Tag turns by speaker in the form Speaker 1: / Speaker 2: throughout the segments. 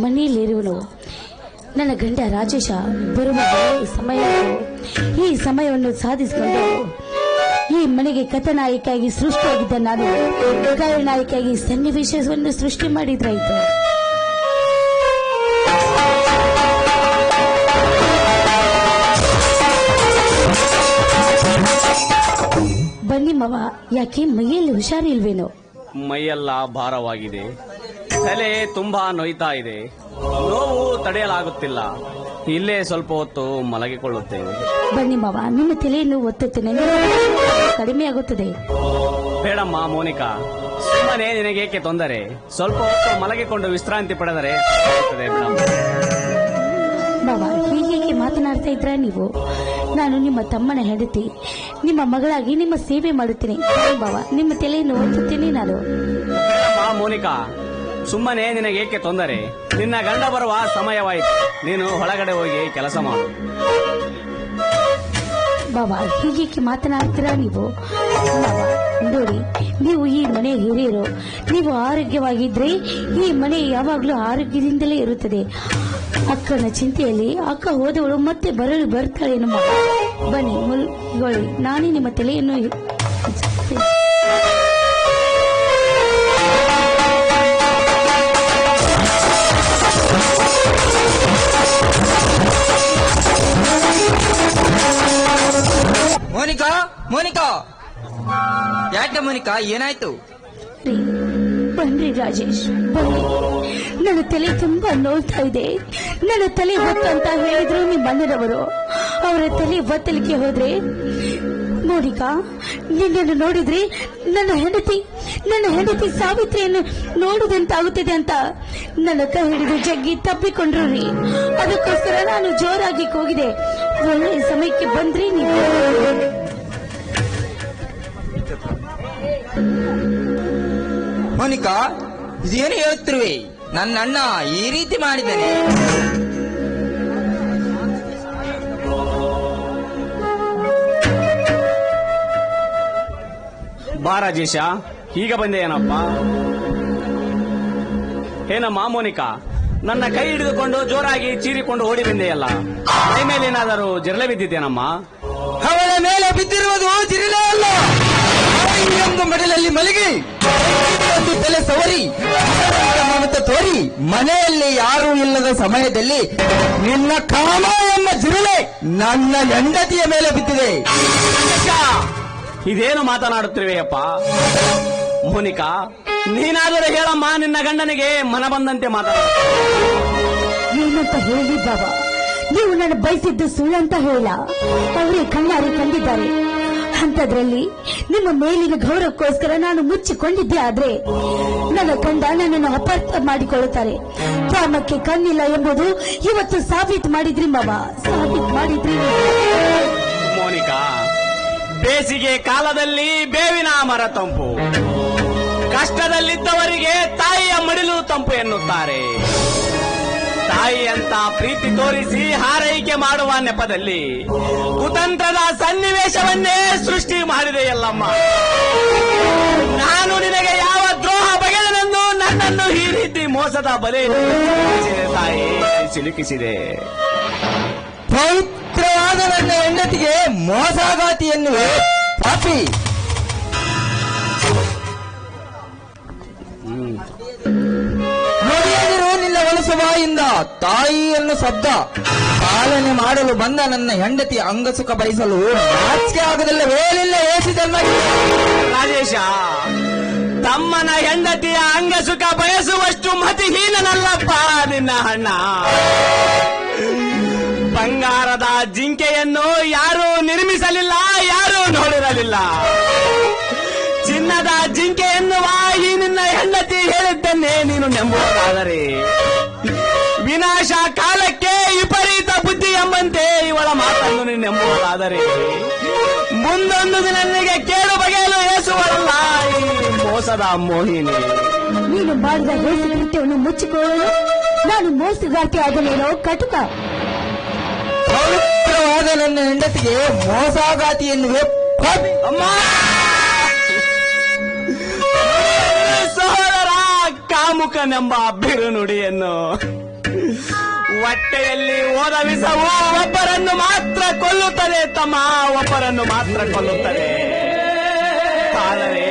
Speaker 1: ಮನೆಯಲ್ಲಿರುವನು ನನ್ನ ಗಂಡ ರಾಜೇಶ ಬರುವ ಸಮಯ, ಈ ಸಮಯವನ್ನು ಸಾಧಿಸಿಕೊಂಡು ಈ ಮನೆಗೆ ಕಥಾನಾಯಕಿಯಾಗಿ ಸೃಷ್ಟಿಯಾಗಿದ್ದ ನಾನು ಖಳನಾಯಕಿಯಾಗಿ ಸನ್ನಿವೇಶವನ್ನು ಸೃಷ್ಟಿ ಮಾಡಿದ್ರಾಯ್ತು. ಬನ್ನಿ ಮಾವ, ಯಾಕೆ ಮೈಯಲ್ಲಿ ಹುಷಾರಿಲ್ವೇನೋ?
Speaker 2: ಮೈಯೆಲ್ಲ ಭಾರವಾಗಿದೆ, ತಲೆ ತುಂಬಾ ನೋಯ್ತಾ ಇದೆ, ನೋವು ತಡೆಯಲಾಗುತ್ತಿಲ್ಲ. ಇಲ್ಲೇ ಸ್ವಲ್ಪ ಹೊತ್ತು ಮಲಗಿಕೊಳ್ಳುತ್ತೇನೆ.
Speaker 1: ಬನ್ನಿ ಮಾವ, ನಿಮ್ಮ ತಲೆಯನ್ನು ಒತ್ತುತ್ತೇನೆ, ಕಡಿಮೆ ಆಗುತ್ತದೆ.
Speaker 2: ಬೇಡಮ್ಮ ಮೋನಿಕಾ, ಸುಮ್ಮನೆ ನಿನಗೇಕೆ ತೊಂದರೆ? ಸ್ವಲ್ಪ ಹೊತ್ತು ಮಲಗಿಕೊಂಡು ವಿಶ್ರಾಂತಿ ಪಡೆದರೆ
Speaker 1: ಮಾವ, ಹೀಗೆ ಮಾತನಾಡ್ತಾ ಇದ್ರ ನೀವು? ನಾನು ನಿಮ್ಮ ತಮ್ಮನ ಹೆಂಡತಿ, ನಿಮ್ಮ ಮಗಳಾಗಿ ನಿಮ್ಮ ಸೇವೆ ಮಾಡುತ್ತೇನೆ. ಬಾವ, ನಿಮ್ಮ ತಲೆಯನ್ನು ಒತ್ತುತ್ತೇನೆ ನಾನು.
Speaker 2: ಮೋನಿಕಾ, ಸುಮ್ಮನೆ ನಿನಗೇಕೆ ತೊಂದರೆ? ನಿನ್ನ ಗಂಡ ಬರುವ ಸಮಯವಾಯಿತು, ನೀನು ಹೊರಗಡೆ ಹೋಗಿ ಕೆಲಸ ಮಾಡು.
Speaker 1: ಬಾಬಾ, ಹೀಗೆ ಮಾತನಾಡ್ತೀರಾ ನೀವು? ಬಾಬಾ ನೋಡಿ, ನೀವು ಈ ಮನೆ ಹಿರಿಯರು, ನೀವು ಆರೋಗ್ಯವಾಗಿದ್ರೆ ಈ ಮನೆ ಯಾವಾಗಲೂ ಆರೋಗ್ಯದಿಂದಲೇ ಇರುತ್ತದೆ. ಅಕ್ಕನ ಚಿಂತೆಯಲ್ಲಿ ಅಕ್ಕ ಹೋದವಳು ಮತ್ತೆ ಬರಲು ಬರ್ತಾಳೆ ನಮ್ಮ. ಬನ್ನಿ ಮುಲ್ಗೊಳ್ಳಿ, ನಾನೇ ನಿಮ್ಮ ತಲೆಯನ್ನು
Speaker 3: ಮೋನಿಕಾ, ಮೋನಿಕಾ, ಯಾಕೆ ಮೋನಿಕಾ, ಏನಾಯ್ತು?
Speaker 1: ಬನ್ರಿ ರಾಜೇಶ್, ಬನ್ನಿ. ನನ್ನ ತಲೆ ತುಂಬಾ ನೋಡ್ತಾ ಇದೆ. ನನ್ನ ತಲೆ ಹೊತ್ತು ಅಂತ ಹೇಳಿದ್ರು ನಿಮ್ಮ ಅಣ್ಣನವರು. ಅವರ ತಲೆ ಒತ್ತಲಿಕ್ಕೆ ಹೋದ್ರೆ ಮೋನಿಕಾ, ನಿನ್ನನ್ನು ನೋಡಿದ್ರೆ ನನ್ನ ಹೆಂಡತಿ ಸಾವಿತ್ರಿಯನ್ನು ನೋಡುದಂತಾಗುತ್ತದೆ ಅಂತ ನನ್ನ ಕೈ ಹಿಡಿದು ಜಗ್ಗಿ ತಪ್ಪಿಕೊಂಡ್ರು ರೀ. ಅದಕ್ಕೋಸ್ಕರ ನಾನು ಜೋರಾಗಿ ಕೂಗಿದೆ. ಒಳ್ಳೆ ಸಮಯಕ್ಕೆ ಬಂದ್ರಿ ನೀವು.
Speaker 3: ಮೋನಿಕಾ, ಇದೇನು ಹೇಳುತ್ತಿರುವೆ? ನನ್ನ ಅಣ್ಣ ಈ ರೀತಿ ಮಾಡಿದ್ದಾನೆ.
Speaker 2: ಬಾ ರಾಜೇಶ, ಈಗ ಬಂದೆ ಏನಪ್ಪ? ಏನಮ್ಮ ಮೋನಿಕಾ, ನನ್ನ ಕೈ ಹಿಡಿದುಕೊಂಡು ಜೋರಾಗಿ ಚೀರಿಕೊಂಡು ಓಡಿ ಬಂದೆಯಲ್ಲ, ಕೈ ಮೇಲೆ ಏನಾದರೂ ಜಿರಳೆ ಬಿದ್ದಿದ್ದೇನಮ್ಮ?
Speaker 3: ಅವಳ ಮೇಲೆ ಬಿದ್ದಿರುವುದು ಜಿರಳೆ ಅಲ್ಲ, ಒಂದು ಮಡಿಲಲ್ಲಿ ಮಲಗಿ ಒಂದು ತಲೆ ಸವರಿ ಮಮತೆ ತೋರಿ ಮನೆಯಲ್ಲಿ ಯಾರೂ ಇಲ್ಲದ ಸಮಯದಲ್ಲಿ ನಿನ್ನ ಕಾಮ ಎಂಬ ಜಿರಳೆ ನನ್ನ ಹೆಂಡತಿಯ ಮೇಲೆ ಬಿದ್ದಿದೆ.
Speaker 2: ಇದೇನು ಮಾತನಾಡುತ್ತಿರುವೆಯಪ್ಪ? ಮೋನಿಕಾ, ನೀನಾದರೂ ಹೇಳಮ್ಮ, ನಿನ್ನ ಗಂಡನಿಗೆ ಮನ ಬಂದಂತೆ ಮಾತಾಡ.
Speaker 1: ಏನಂತ ಹೇಳಿ ಬಾಬಾ? ನೀವು ನನ್ನ ಬಯಸಿದ್ದು ಸುಳ್ಳಂತ ಹೇಳ. ಅವರೇ ಕಣ್ಣಾರೆ ಕಂಡಿದ್ದಾರೆ. ಅಂತದ್ರಲ್ಲಿ ನಿಮ್ಮ ಮೇಲಿನ ಗೌರವಕ್ಕೋಸ್ಕರ ನಾನು ಮುಚ್ಚಿಕೊಂಡಿದ್ದೆ. ಆದ್ರೆ ನನ್ನ ಗಂಡ ನನ್ನನ್ನು ಅಪಾರ್ಥ ಮಾಡಿಕೊಳ್ಳುತ್ತಾರೆ. ಕಾಮಕ್ಕೆ ಕಣ್ಣಿಲ್ಲ ಎಂಬುದು ಇವತ್ತು ಸಾಬೀತು ಮಾಡಿದ್ರಿ ಮಾವ, ಸಾಬೀತು ಮಾಡಿದ್ರಿ.
Speaker 2: ಮೋನಿಕಾ, ಬೇಸಿಗೆ ಕಾಲದಲ್ಲಿ ಬೇವಿನ ಮರ ತಂಪು, ಕಷ್ಟದಲ್ಲಿದ್ದವರಿಗೆ ತಾಯಿಯ ಮಡಿಲು ತಂಪು ಎನ್ನುತ್ತಾರೆ. ತಾಯಿ ಅಂತ ಪ್ರೀತಿ ತೋರಿಸಿ ಹಾರೈಕೆ ಮಾಡುವ ನೆಪದಲ್ಲಿ ಕುತಂತ್ರದ ಸನ್ನಿವೇಶವನ್ನೇ ಸೃಷ್ಟಿ ಮಾಡಿದೆಯಲ್ಲಮ್ಮ. ನಾನು ನಿನಗೆ ಯಾವ ದ್ರೋಹ ಬಗೆದನೆಂದು ನನ್ನನ್ನು ಈ ರೀತಿ ಮೋಸದ ಬಲೆ ತಾಯಿ ಸಿಲುಕಿಸಿದೆ.
Speaker 3: ಪವಿತ್ರವಾದ ನನ್ನ ಹೆಂಡತಿಗೆ ಮೋಸಗಾತಿ ಎನ್ನುವೆ ಪಾಪಿ. ನೋಡಿಯದಿರು ನಿನ್ನ ಒಲಸುವಾಯಿಂದ ತಾಯಿಯನ್ನು ಶಬ್ದ ಪಾಲನೆ ಮಾಡಲು ಬಂದ ನನ್ನ ಹೆಂಡತಿ ಅಂಗಸುಖ ಬಯಸಲು ನಾಚಿಕೆ ಆಗದಲ್ಲ ವೇಲಿಲ್ಲ ಏಸಿದಲ್ಲ.
Speaker 2: ರಾಜೇಶ, ತಮ್ಮನ ಹೆಂಡತಿಯ ಅಂಗಸುಖ ಬಯಸುವಷ್ಟು ಮತಿಹೀನನಲ್ಲಪ್ಪ ನಿನ್ನ ಅಣ್ಣ. ಬಂಗಾರದ ಜಿಂಕೆಯನ್ನು ಯಾರೂ ನಿರ್ಮಿಸಲಿಲ್ಲ, ಯಾರೂ ನೋಡಿರಲಿಲ್ಲ. ಚಿನ್ನದ ಜಿಂಕೆ ಎನ್ನುವ ಈ ನಿನ್ನ ಹೆಂಡತಿ ಹೇಳಿದ್ದನ್ನೇ ನೀನು ನಂಬುವುದಾದರೆ, ವಿನಾಶ ಕಾಲಕ್ಕೆ ವಿಪರೀತ ಬುದ್ಧಿ ಎಂಬಂತೆ ಇವಳ ಮಾತನ್ನು ನೀನು ನಂಬುವುದಾದರೆ, ಮುಂದೊಂದು ದಿನ ನನಗೆ ಕೇಳು ಬಗೆಯಲು ಏಸುವಲ್ಲ ಈ ಮೋಸದ ಮೋಹಿನಿ.
Speaker 1: ನೀನು ಮಾಡಿದ ಮೋಸ ಕೃತ್ಯವನ್ನು ಮುಚ್ಚಿಕೊಳ್ಳಲು ನಾನು ಮೋಸಗಾರ್ತಿ ಆಗಲೇನೋ ಕಟುಕ.
Speaker 3: ಪವಿತ್ರವಾದ ನನ್ನ ಹೆಂಡತಿಗೆ ಮೋಸಗಾತಿ ಎನ್ನುವೆ
Speaker 2: ಅಮ್ಮ. ಸಹೋದರ ಕಾಮುಕನೆಂಬ ಬಿರುನುಡಿಯನ್ನು ಹೊಟ್ಟೆಯಲ್ಲಿ ಹೋದ ವಿಷವು ಒಬ್ಬರನ್ನು ಮಾತ್ರ ಕೊಲ್ಲುತ್ತದೆ ತಮ್ಮ, ಒಬ್ಬರನ್ನು ಮಾತ್ರ ಕೊಲ್ಲುತ್ತದೆ. ಆದರೆ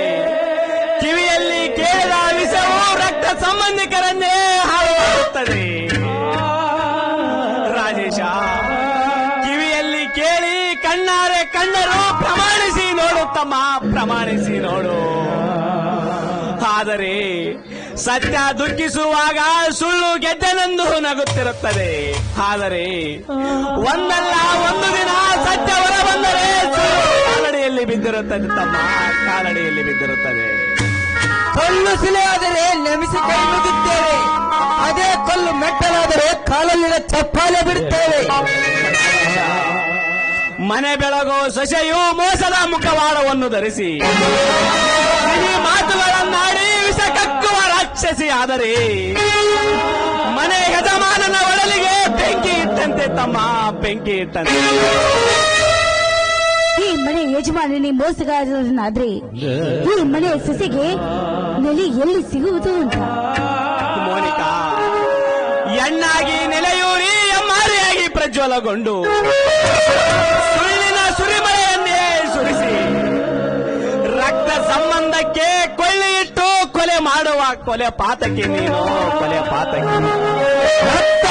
Speaker 2: ಕಿವಿಯಲ್ಲಿ ಕೇಳಿದ ವಿಷವು ರಕ್ತ ಸಂಬಂಧಿಕರನ್ನೇ ಹಾಳು ಮಾಡುತ್ತದೆ. ರಾಜೇಶ, ಕಿವಿಯಲ್ಲಿ ಕೇಳಿ ಕಣ್ಣಾರೆ ಕಂಡರು ಪ್ರಮಾಣಿಸಿ ನೋಡು ತಮ್ಮ, ಪ್ರಮಾಣಿಸಿ ನೋಡು. ಆದರೆ ಸತ್ಯ ದುಃಖಿಸುವಾಗ ಸುಳ್ಳು ಗೆದ್ದನೆಂದು ನಗುತ್ತಿರುತ್ತದೆ. ಆದರೆ ಒಂದಲ್ಲ ಒಂದು ದಿನ ಸತ್ಯ ಹೊರ ಬಂದರೆ ಸುಳ್ಳು ಕಾಲಡಿಯಲ್ಲಿ ಬಿದ್ದಿರುತ್ತದೆ ತಮ್ಮ, ಕಾಲಡಿಯಲ್ಲಿ ಬಿದ್ದಿರುತ್ತದೆ.
Speaker 3: ಕಲ್ಲು ಶಿಲೆಯಾದರೆ ನೆಮಿಸಿ ಕೈ ಮುಗಿಯುತ್ತೇವೆ, ಅದೇ ಕಲ್ಲು ಮೆಟ್ಟಲಾದರೆ ಕಾಲಲ್ಲಿನ ಚಪ್ಪಾಲೆ ಬಿಡುತ್ತೇವೆ.
Speaker 2: ಮನೆ ಬೆಳಗೋ ಸೊಸೆಯು ಮೋಸದ ಮುಖವಾಡವನ್ನು ಧರಿಸಿ ಸಿಹಿ ಮಾತುಗಳನ್ನಾಡಿ ವಿಷ ಕಕ್ಕುವ ರಾಕ್ಷಸಿ. ಆದರೆ ಮನೆ ಯಜಮಾನನ ಒಡಲಿಗೆ ಬೆಂಕಿ ಇಟ್ಟಂತೆ ತಮ್ಮ, ಬೆಂಕಿ ಇಟ್ಟಂತೆ.
Speaker 1: ಈ ಮನೆ ಯಜಮಾನನೇ ಮೋಸಗಾರನಾದ್ರೆ ಈ ಮನೆಯ ಸೊಸೆಗೆ ನೆಲೆ ಎಲ್ಲಿ ಸಿಗುವುದು ಅಂತ.
Speaker 2: ಮೋನಿಕಾ, ಹೆಣ್ಣಾಗಿ ನೆಲೆಯೂರಿ ಎಮ್ಮಾರಿಯಾಗಿ ಪ್ರಜ್ವಲಗೊಂಡು ಸುಳ್ಳಿನ ಸುರಿಮಳೆಯನ್ನೇ ಸುರಿಸಿ ರಕ್ತ ಸಂಬಂಧಕ್ಕೆ ಕೊಳ್ಳಿ ಇಟ್ಟು ಕೊಲೆ ಮಾಡುವ ಕೊಲೆ ಪಾತಕಿ ನೀನು, ಕೊಲೆ ಪಾತಕಿ.
Speaker 3: ರಕ್ತ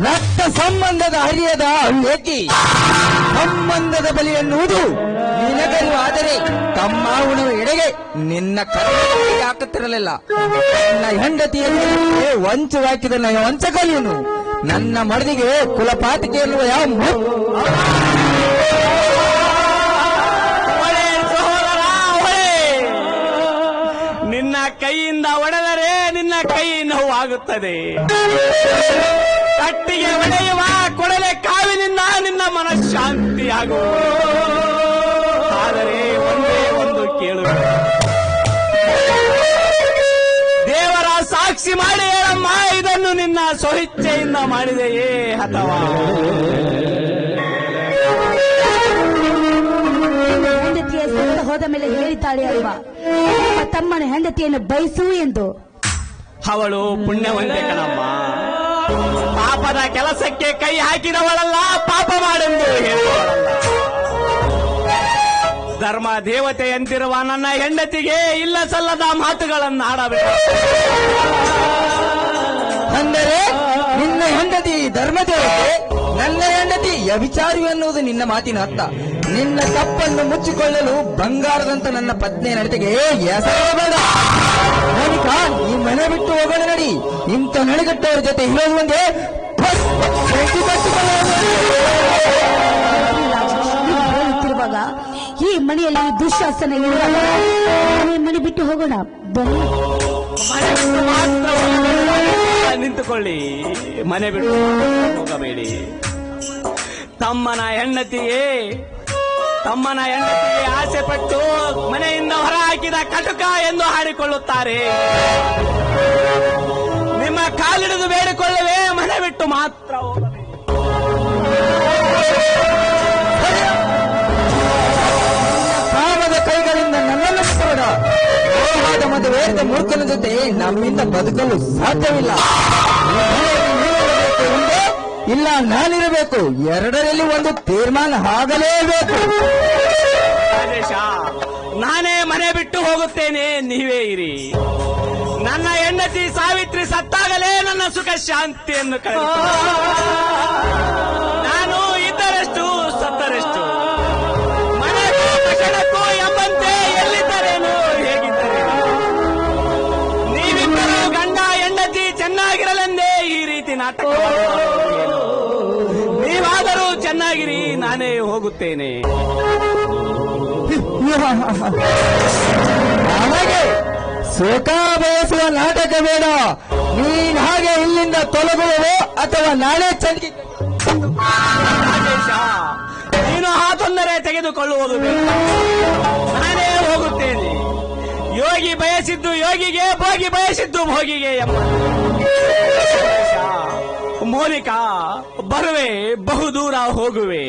Speaker 3: ರಕ್ತ ಸಂಬಂಧದ ಹರಿಯದ ಏಕಿ ಸಂಬಂಧದ ಬಲಿ ಎನ್ನುವುದು ನಿನಗಲು. ಆದರೆ ತಮ್ಮ ಉಣವ ಎಡೆಗೆ ನಿನ್ನ ಕೈಗೆ ಹಾಕುತ್ತಿರಲಿಲ್ಲ. ನನ್ನ ಹೆಂಡತಿಯಲ್ಲಿ ವಂಚು ಹಾಕಿದ ವಂಚಕಲಿಯನು ನನ್ನ ಮಡದಿಗೆ ಕುಲಪಾತಿಕೆ ಎನ್ನುವ ಯಾವ
Speaker 2: ಹೊಳೆ ಸಹೋದರ, ಹೊಳೆ. ನಿನ್ನ ಕೈಯಿಂದ ಒಡೆದರೆ ನಿನ್ನ ಕೈ ನೋವಾಗುತ್ತದೆ. ಕಟ್ಟಿಗೆ ಒಡೆಯುವ ಕೊಡಲೆ ಕಾವಿನಿಂದ ನಿನ್ನ ಮನಃಶಾಂತಿಯಾಗುವ. ಆದರೆ ಒಂದೇ ಒಂದು ಕೇಳು, ದೇವರ ಸಾಕ್ಷಿ ಮಾಡಿ ಹೇಳಮ್ಮ, ಇದನ್ನು ನಿನ್ನ ಸ್ವಇಚ್ಛೆಯಿಂದ ಮಾಡಿದೆಯೇ ಅಥವಾ
Speaker 1: ಹೆಂಡತಿಯ ಸತ್ತ ಹೋದ ಮೇಲೆ ಹೇಳಿದ್ದಾಳೆ ಅಲ್ವಾ ನಿಮ್ಮ ತಮ್ಮನ ಹೆಂಡತಿಯನ್ನು ಬಯಸು ಎಂದು.
Speaker 2: ಅವಳು ಪುಣ್ಯವಂತೆ ಕಣಮ್ಮ, ಪಾಪದ ಕೆಲಸಕ್ಕೆ ಕೈ ಹಾಕಿದವಳಲ್ಲ, ಪಾಪ ಮಾಡೆಂದು ಹೇಳುವವಳಲ್ಲ. ಧರ್ಮ ದೇವತೆಯಂತಿರುವ ನನ್ನ ಹೆಂಡತಿಗೆ ಇಲ್ಲ ಸಲ್ಲದ ಮಾತುಗಳನ್ನು ಆಡಬೇಕು.
Speaker 3: ಅಂದರೆ ನಿನ್ನ ಹೆಂಡತಿ ಧರ್ಮದೇವತೆ, ನನ್ನ ಹೆಂಡತಿ ವ್ಯಭಿಚಾರಿ ಎನ್ನುವುದು ನಿನ್ನ ಮಾತಿನ ಅರ್ಥ. ನಿನ್ನ ತಪ್ಪನ್ನು ಮುಚ್ಚಿಕೊಳ್ಳಲು ಬಂಗಾರದಂತ ನನ್ನ ಪತ್ನಿಯ ನಡತೆಗೆ ಹೆಸರಬೇಡ. ಮೋನಿಕಾ, ಈ ಮನೆ ಬಿಟ್ಟು ಹೋಗೋಣ ನಡಿ. ಇಂಥ ನಡೆಗಟ್ಟವರ ಜೊತೆ ಇರೋದು ಒಂದೇ
Speaker 1: ಹೇಳುತ್ತಿರುವಾಗ ಈ ಮನೆಯಲ್ಲಿ ದುಶ್ಯಾಸನ ಇರುವಾಗ ಮನೆ ಬಿಟ್ಟು ಹೋಗೋಣ ಬನ್ನಿ.
Speaker 2: ಮನೆ ಬಿಟ್ಟು ಮಾತ್ರ ಹೋಗಬೇಡಿ. ನಿಂತುಕೊಳ್ಳಿ, ಮನೆ ಬಿಟ್ಟು ಹೋಗಬೇಡಿ. ತಮ್ಮನ ಹೆಂಡತಿಗೆ ಆಸೆ ಪಟ್ಟು ಮನೆಯಿಂದ ಹೊರ ಹಾಕಿದ ಕಟುಕ ಎಂದು ಹಾಡಿಕೊಳ್ಳುತ್ತಾರೆ. ನಿಮ್ಮ ಕಾಲಿಡಿದು ಬೇಡಿಕೊಳ್ಳುವೆ, ಮನೆ ಬಿಟ್ಟು ಮಾತ್ರ ಹೋಗಬೇಡಿ.
Speaker 3: ಕಾಮದ ಕೈಗಳಿಂದ ನನ್ನನ್ನು ಬಿಟ್ಟಬೇಡ. ಮೋಹದ ಮದುವೆ ಮೂರ್ಖನ ಜೊತೆ ನಮ್ಮಿಂದ ಬದುಕಲು ಸಾಧ್ಯವಿಲ್ಲ. ನೀನಿರಬೇಕು ಒಂದೇ, ಇಲ್ಲ ನಾನಿರಬೇಕು. ಎರಡರಲ್ಲಿ ಒಂದು ತೀರ್ಮಾನ ಆಗಲೇಬೇಕು.
Speaker 2: ರಾಜೇಶ, ನಾನೇ ಮನೆ ಬಿಟ್ಟು ಹೋಗುತ್ತೇನೆ, ನೀವೇ ಇರಿ. ನನ್ನ ಹೆಂಡತಿ ಸಾವಿತ್ರಿ ಸತ್ತಾಗಲೇ ನನ್ನ ಸುಖ ಶಾಂತಿಯನ್ನು ಕಳೆದು ನಾನು ಇದ್ದರೆಷ್ಟು ಸತ್ತರೆಷ್ಟು. ಮನೆ ಕ್ಷಣಕ್ಕೂ ಎಂಬಂತೆ ಎಲ್ಲಿದ್ದರೇನು, ಹೇಗಿದ್ದರೇನು. ನೀವಿಬ್ಬರು ಗಂಡ ಹೆಂಡತಿ ಚೆನ್ನಾಗಿರಲೆಂದೇ ಈ ರೀತಿ ನಾಟಕ ಮಾಡುತ್ತಿರುವುದು. ನೀವಾದರೂ ಚೆನ್ನಾಗಿರಿ, ನಾನೇ ಹೋಗುತ್ತೇನೆ.
Speaker 3: ನನಗೆ ಸುಖ ಬಯಸುವ ನಾಟಕ ಬೇಡ. ನೀನ್ ಹಾಗೆ ಇಲ್ಲಿಂದ ತೊಲಗುವೋ ಅಥವಾ ನಾಳೆ ಚಂದಿಗೆ
Speaker 2: ರಾಜೇಶ, ನೀನು ಆ ತೊಂದರೆ ತೆಗೆದುಕೊಳ್ಳುವುದು ಬೇಡ. ನಾನೇ ಹೋಗುತ್ತೇನೆ. ಯೋಗಿ ಬಯಸಿದ್ದು ಯೋಗಿಗೆ, ಭೋಗಿ ಬಯಸಿದ್ದು ಭೋಗಿಗೆ ಎಂಬ. ಮೋನಿಕಾ, ಬರುವೆ, ಬಹುದೂರ ಹೋಗುವೆ.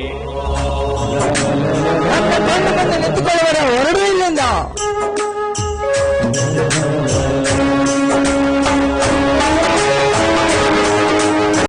Speaker 3: ನನ್ನ ಬಂದು ನಿಂತುಕೊಳ್ಳುವರ ಹೊರಡು ಇಲ್ಲಿಂದ.